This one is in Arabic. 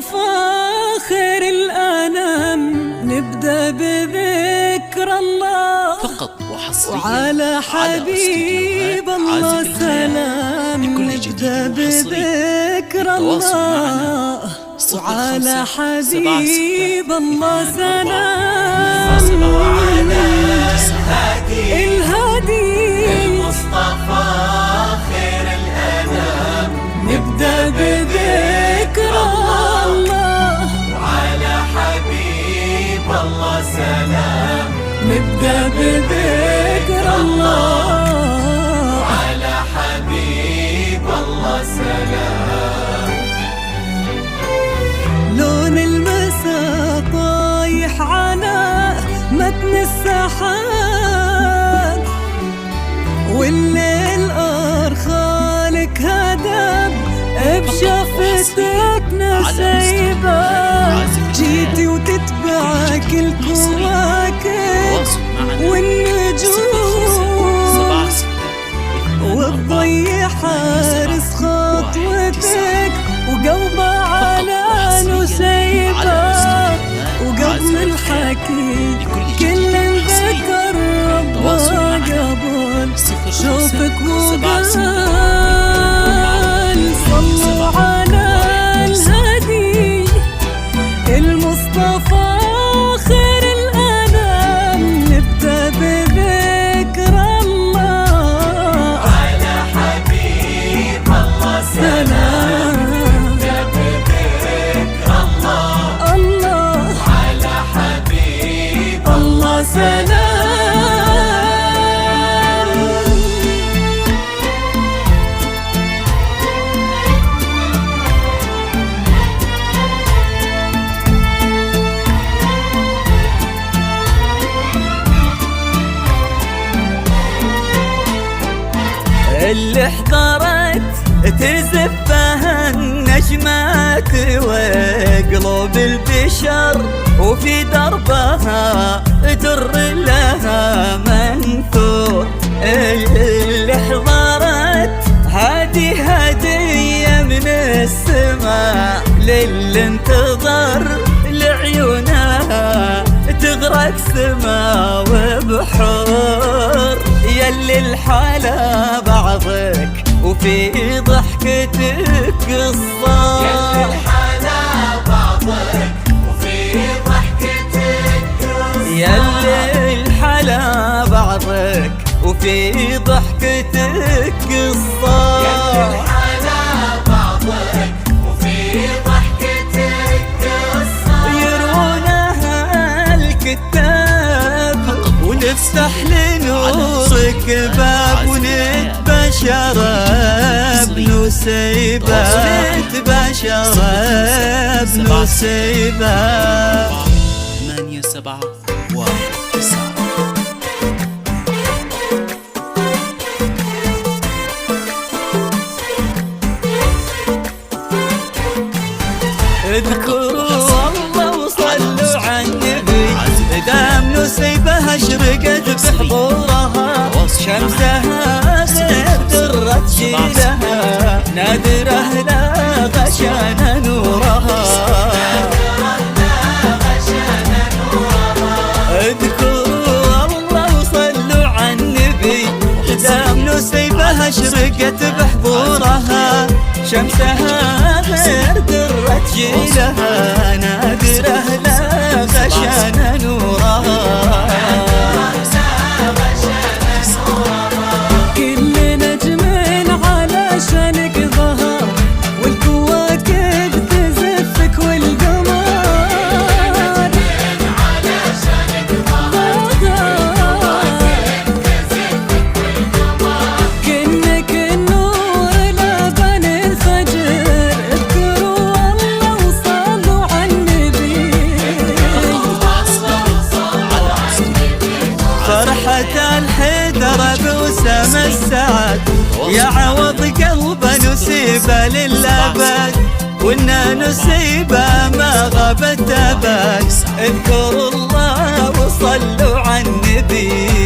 المصطفى خير الأنام نبدأ بذكر الله فقط وحصريا وعلى حبيب الله سلام. نبدأ بذكر الله وعلى حبيب الله سلام. وعلى الهادي المصطفى خير الأنام نبدأ بذكر الله وعلى حبيب الله سلام. نبدأ بذكر الله وعلى حبيب الله سلام. لون المساء طايح على متن السحاب والليل أرخالك هدب بشفتك نسيبة. جيتي وتتبعك الكواكب والنجوم والضي حارس خطوتك وقلبه على نسيبة. وقبل الحكي كل ذكر ربه قبل شوفك وقال صلوا على الهادي المصطفى خير الأنام. نبدأ بذكر الله على حبيب الله سلام. نبدأ بذكر الله الله على حبيب الله سلام. اللي حضرت تزفها النجمات وقلوب البشر وفي دربها در لها منثور. اللي حضرت هذه هدية من السماء للي انتظر لعيونها تغرق سما وبحور. يلي الحلا بعضك وفي ضحكتك قصة. يلي الحلا بعضك وفي ضحكتك قصة. يلي الحلا بعضك وفي ضحكتك قصة. يلي الحلا بعضك وفي ضحكتك قصة. يرونها الكتاب ونفتح لنورك باب ونتبشر بنسيبة. نتبشر بنسيبة. 871 اذكروا الله وصلوا على النبي دام نسيبها اشرقت بحضورها. شمسها غير درت جيلها نادره لا غشان نورها. اذكروا الله وصلوا على النبي دام نسيبها اشرقت بحضورها. شمسها غير درت جيلها نادره لا غشان نورها. كل نجم علشانك ظهر والكواكب تزفك والقمر. كأنك النور لبن الفجر. اذكروا الله وصلوا على النبي. فرحة الحيدر بوسام السعد يا عوض قلبه نسيبه للأبد. وإنا نسيبه ما غابت أبد. اذكروا الله وصلوا على النبي.